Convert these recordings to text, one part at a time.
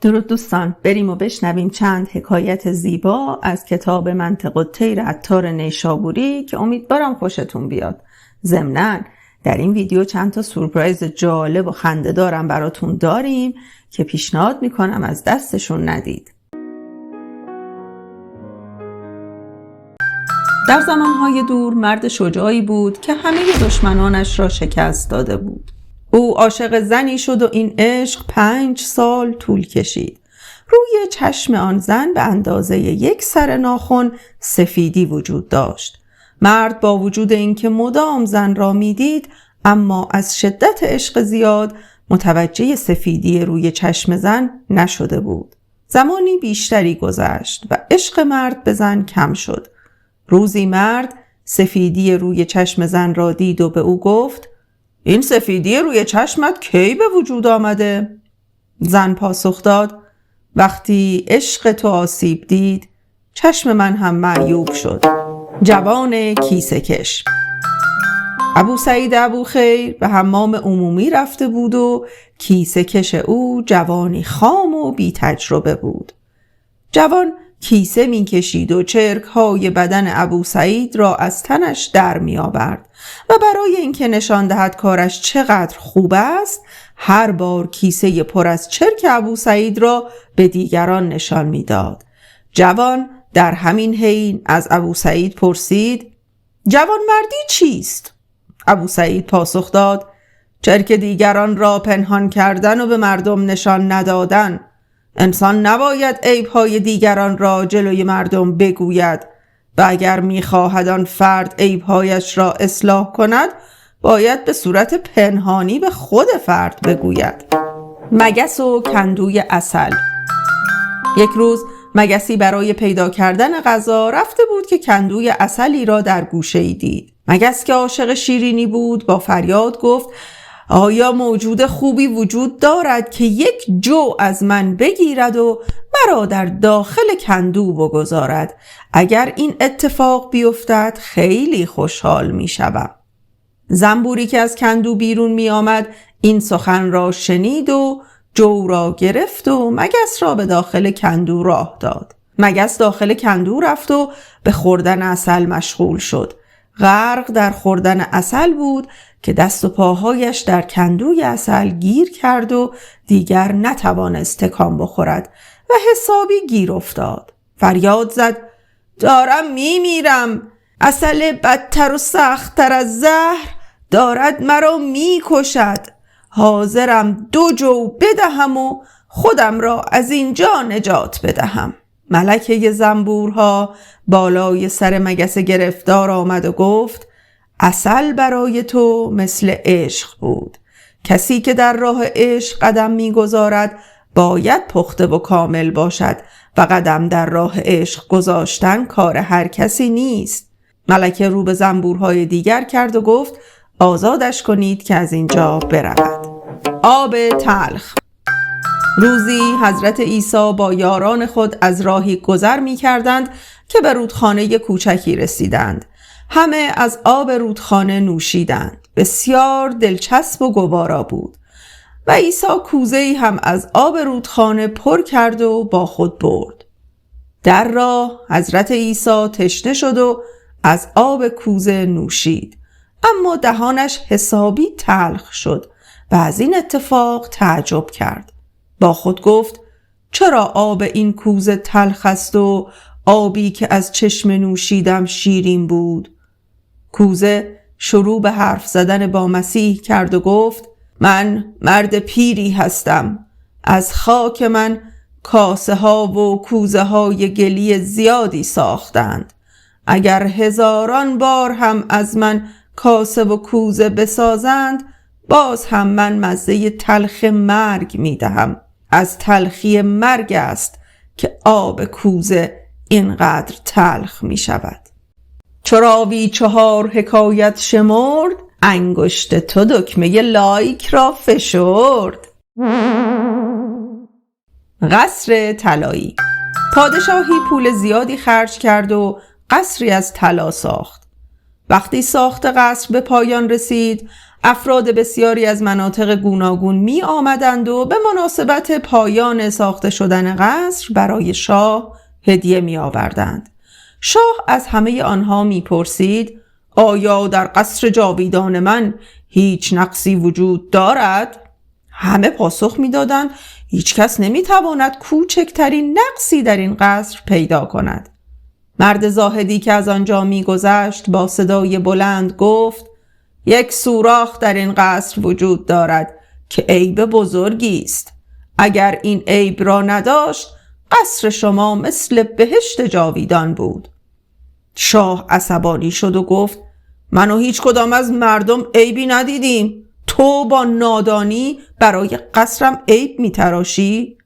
درود دوستان، بریم و بشنویم چند حکایت زیبا از کتاب منطق الطیر عطار نیشابوری که امیدوارم خوشتون بیاد. ضمناً در این ویدیو چند تا سورپرایز جالب و خنده‌دارم براتون داریم که پیشنهاد میکنم از دستشون ندید. در زمانهای دور مرد شجاعی بود که همه دشمنانش را شکست داده بود. او عاشق زنی شد و این عشق 5 سال طول کشید. روی چشم آن زن به اندازه 1 سر ناخن سفیدی وجود داشت. مرد با وجود اینکه مدام زن را میدید، اما از شدت عشق زیاد متوجه سفیدی روی چشم زن نشده بود. زمانی بیشتری گذشت و عشق مرد به زن کم شد. روزی مرد سفیدی روی چشم زن را دید و به او گفت: این سفیدی روی چشمت کی به وجود آمده؟ زن پاسخ داد: وقتی عشق تو آسیب دید، چشم من هم معیوب شد. جوان کیسه کش. ابوسعید ابوخیر به حمام عمومی رفته بود و کیسه کش او جوانی خام و بی تجربه بود. جوان کیسه می کشید و چرک های بدن ابوسعید را از تنش در می آورد و برای اینکه نشان دهد کارش چقدر خوب است، هر بار کیسه پر از چرک ابوسعید را به دیگران نشان می داد. جوان در همین حین از ابوسعید پرسید: جوان مردی چیست؟ ابوسعید پاسخ داد: چرک دیگران را پنهان کردن و به مردم نشان ندادن. انسان نباید عیب‌های دیگران را جلوی مردم بگوید و اگر می‌خواهد آن فرد عیب‌هایش را اصلاح کند، باید به صورت پنهانی به خود فرد بگوید. مگس و کندوی عسل. یک روز مگسی برای پیدا کردن غذا رفته بود که کندوی عسلی را در گوشه‌ای دید. مگس که عاشق شیرینی بود با فریاد گفت: آیا موجود خوبی وجود دارد که 1 جو از من بگیرد و مرا در داخل کندو بگذارد؟ اگر این اتفاق بیفتد خیلی خوشحال می شوم. زنبوری که از کندو بیرون می آمد این سخن را شنید و جو را گرفت و مگس را به داخل کندو راه داد. مگس داخل کندو رفت و به خوردن عسل مشغول شد. غرق در خوردن عسل بود که دست و پاهایش در کندوی عسل گیر کرد و دیگر نتوانست تکان بخورد و حسابی گیر افتاد. فریاد زد: دارم میمیرم. عسل بدتر و سختتر از زهر دارد مرا میکشد. حاضرم 2 جو بدهم و خودم را از اینجا نجات بدهم. ملکه زنبورها بالای سر مگس گرفتار آمد و گفت: عسل برای تو مثل عشق بود. کسی که در راه عشق قدم می‌گذارد باید پخته و کامل باشد و قدم در راه عشق گذاشتن کار هر کسی نیست. ملکه رو به زنبورهای دیگر کرد و گفت: آزادش کنید که از اینجا برود. آب تلخ. روزی حضرت عیسی با یاران خود از راهی گذر می کردند که به رودخانه کوچکی رسیدند. همه از آب رودخانه نوشیدند. بسیار دلچسب و گوارا بود و عیسی کوزه‌ای هم از آب رودخانه پر کرد و با خود برد. در راه حضرت عیسی تشنه شد و از آب کوزه نوشید، اما دهانش حسابی تلخ شد و از این اتفاق تعجب کرد. با خود گفت: چرا آب این کوزه تلخ است و آبی که از چشم نوشیدم شیرین بود؟ کوزه شروع به حرف زدن با مسیح کرد و گفت: من مرد پیری هستم. از خاک من کاسه ها و کوزه های گلی زیادی ساختند. اگر 1000 بار هم از من کاسه و کوزه بسازند، باز هم من مزه تلخ مرگ می دهم. از تلخی مرگ است که آب کوزه اینقدر تلخ می شود. چراوی 4 حکایت شمرد، انگشت تو دکمه لایک را فشرد. قصر طلایی. پادشاهی پول زیادی خرج کرد و قصری از طلا ساخت. وقتی ساخت قصر به پایان رسید، افراد بسیاری از مناطق گوناگون می آمدند و به مناسبت پایان ساخته شدن قصر برای شاه هدیه می آوردند. شاه از همه آنها می پرسید: آیا در قصر جاویدان من هیچ نقصی وجود دارد؟ همه پاسخ می دادند: هیچ کس نمی تواند کوچکترین نقصی در این قصر پیدا کند. مرد زاهدی که از آنجا می گذشت با صدای بلند گفت: یک سوراخ در این قصر وجود دارد که عیب بزرگی است. اگر این عیب را نداشت قصر شما مثل بهشت جاویدان بود. شاه عصبانی شد و گفت: من و هیچ کدام از مردم عیبی ندیدیم. تو با نادانی برای قصرم عیب می تراشی؟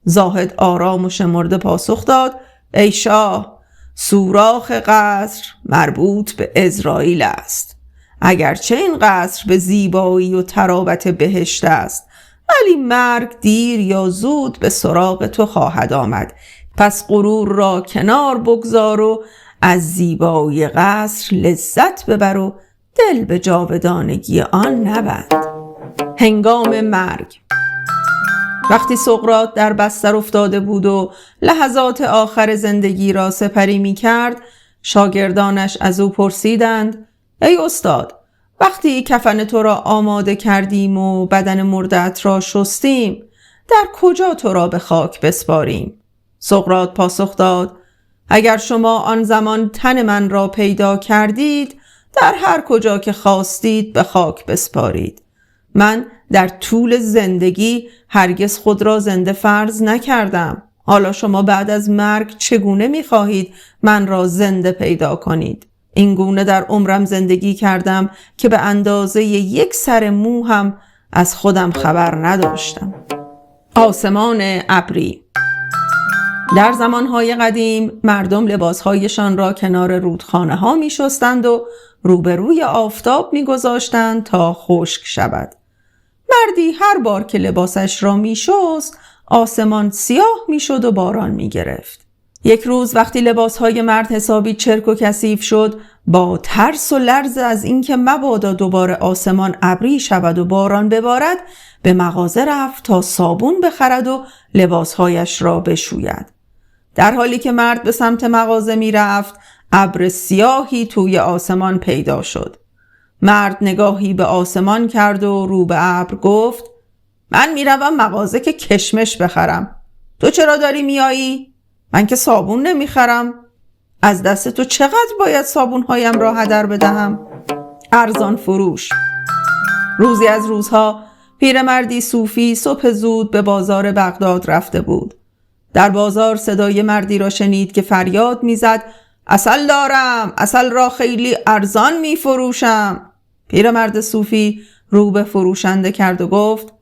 زاهد آرام و شمرده پاسخ داد: ای شاه، سوراخ قصر مربوط به عزرائیل است. اگرچه این قصر به زیبایی و ترابت بهشت است، ولی مرگ دیر یا زود به سراغ تو خواهد آمد. پس غرور را کنار بگذار و از زیبایی قصر لذت ببر و دل به جاودانگی آن نبند. هنگام مرگ. وقتی سقراط در بستر افتاده بود و لحظات آخر زندگی را سپری می کرد، شاگردانش از او پرسیدند: ای استاد، وقتی کفن تو را آماده کردیم و بدن مرده‌ات را شستیم، در کجا تو را به خاک بسپاریم؟ سقراط پاسخ داد: اگر شما آن زمان تن من را پیدا کردید، در هر کجا که خواستید به خاک بسپارید. من در طول زندگی هرگز خود را زنده فرض نکردم. حالا شما بعد از مرگ چگونه می‌خواهید من را زنده پیدا کنید؟ این گونه در عمرم زندگی کردم که به اندازه یک سر مو هم از خودم خبر نداشتم. آسمان ابری. در زمانهای قدیم مردم لباسهایشان را کنار رودخانه ها می شستند و روبروی آفتاب می گذاشتند تا خشک شود. مردی هر بار که لباسش را می شست، آسمان سیاه می شد و باران می گرفت. یک روز وقتی لباسهای مرد حسابی چرک و کثیف شد، با ترس و لرز از اینکه مبادا دوباره آسمان ابری شود و باران ببارد، به مغازه رفت تا صابون بخرد و لباسهایش را بشوید. در حالی که مرد به سمت مغازه می رفت، ابر سیاهی توی آسمان پیدا شد. مرد نگاهی به آسمان کرد و رو به ابر گفت: من می روم مغازه که کشمش بخرم. تو چرا داری میایی؟ من که صابون نمی خرم. از دست تو چقدر باید صابونهایم را هدر بدهم؟ ارزان فروش. روزی از روزها پیرمردی صوفی صبح زود به بازار بغداد رفته بود. در بازار صدای مردی را شنید که فریاد میزد: عسل دارم، عسل را خیلی ارزان می فروشم. پیرمرد صوفی رو به فروشنده کرد و گفت: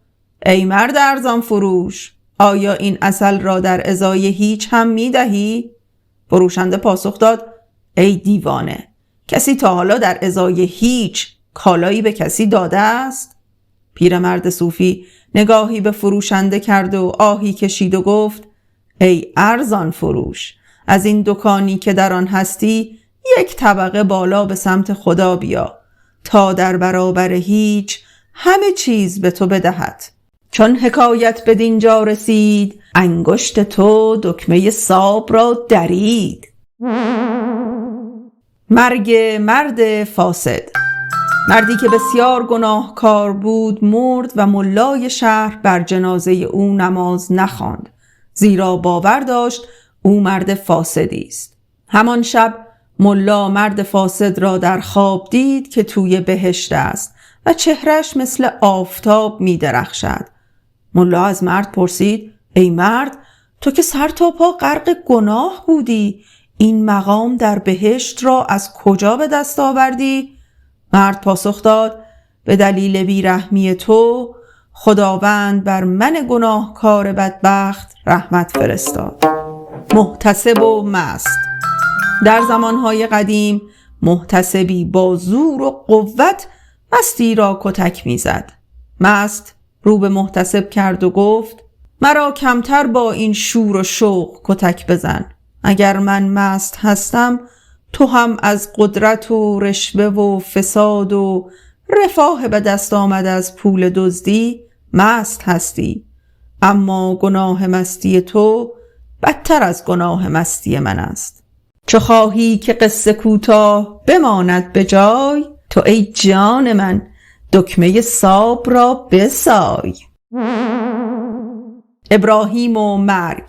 ای مرد ارزان فروش، آیا این عسل را در ازای هیچ هم می دهی؟ فروشنده پاسخ داد: ای دیوانه، کسی تا حالا در ازای هیچ کالایی به کسی داده است؟ پیرمرد صوفی نگاهی به فروشنده کرد و آهی کشید و گفت: ای ارزان فروش، از این دکانی که در آن هستی یک طبقه بالا به سمت خدا بیا تا در برابر هیچ همه چیز به تو بدهد. چون حکایت به دینجا رسید، انگشت تو دکمه صاب را درید. مرگ مرد فاسد. مردی که بسیار گناهکار بود مرد و ملای شهر بر جنازه او نماز نخواند، زیرا باور داشت او مرد فاسدی است. همان شب ملا مرد فاسد را در خواب دید که توی بهشت است و چهرش مثل آفتاب می درخشد. ملا از مرد پرسید: ای مرد، تو که سر تا پا غرق گناه بودی، این مقام در بهشت را از کجا به دست آوردی؟ مرد پاسخ داد: به دلیل بیرحمی تو خداوند بر من گناهکار بدبخت رحمت فرستاد. محتسب و مست. در زمانهای قدیم محتسبی با زور و قوت مستی را کتک میزد. مست رو به محتسب کرد و گفت: مرا کمتر با این شور و شوق کتک بزن. اگر من مست هستم، تو هم از قدرت و رشوه و فساد و رفاه به دست آمد از پول دزدی مست هستی، اما گناه مستی تو بدتر از گناه مستی من است. چو خواهی که قصه کوتاه بماند به جای، تو ای جان من دکمه صاب را بسای. ابراهیم و مرگ.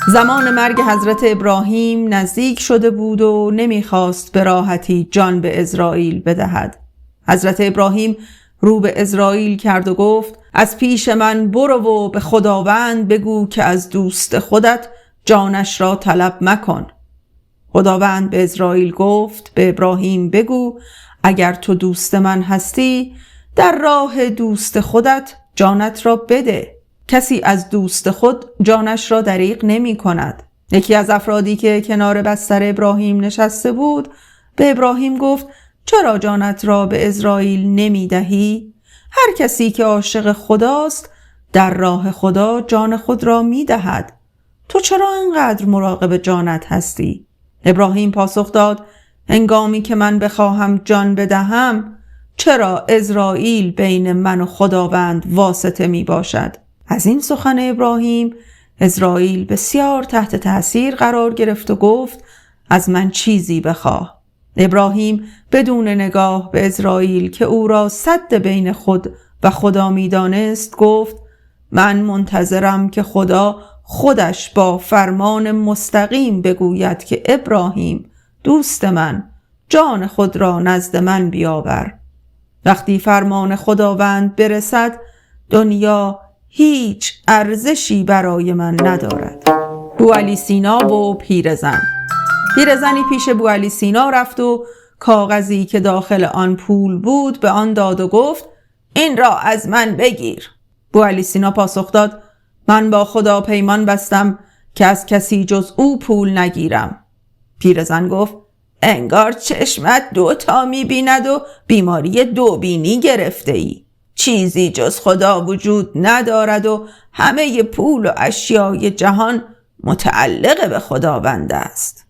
زمان مرگ حضرت ابراهیم نزدیک شده بود و نمیخواست به راحتی جان به عزراییل بدهد. حضرت ابراهیم رو به عزراییل کرد و گفت از پیش من برو و به خداوند بگو که از دوست خودت جانش را طلب مکن. خداوند به عزراییل گفت به ابراهیم بگو اگر تو دوست من هستی در راه دوست خودت جانت را بده. کسی از دوست خود جانش را دریغ نمی کند. یکی از افرادی که کنار بستر ابراهیم نشسته بود به ابراهیم گفت چرا جانت را به عزراییل نمی دهی؟ هر کسی که عاشق خداست در راه خدا جان خود را می دهد. تو چرا انقدر مراقب جانت هستی؟ ابراهیم پاسخ داد هنگامی که من بخواهم جان بدهم چرا عزراییل بین من و خداوند واسطه می باشد؟ از این سخن ابراهیم عزراییل بسیار تحت تأثیر قرار گرفت و گفت از من چیزی بخواه. ابراهیم بدون نگاه به عزراییل که او را سد بین خود و خدا می دانست گفت من منتظرم که خدا خودش با فرمان مستقیم بگوید که ابراهیم دوست من جان خود را نزد من بیاور. وقتی فرمان خداوند برسد دنیا هیچ ارزشی برای من ندارد. بوعلی سینا و پیرزن. پیرزنی پیش بوعلی سینا رفت و کاغذی که داخل آن پول بود به آن داد و گفت این را از من بگیر. بوعلی سینا پاسخ داد من با خدا پیمان بستم که از کسی جز او پول نگیرم. پیرزن گفت انگار چشمت 2 تا می‌بیند و بیماری 2 بینی گرفته ای. چیزی جز خدا وجود ندارد و همه پول و اشیای جهان متعلق به خداوند است.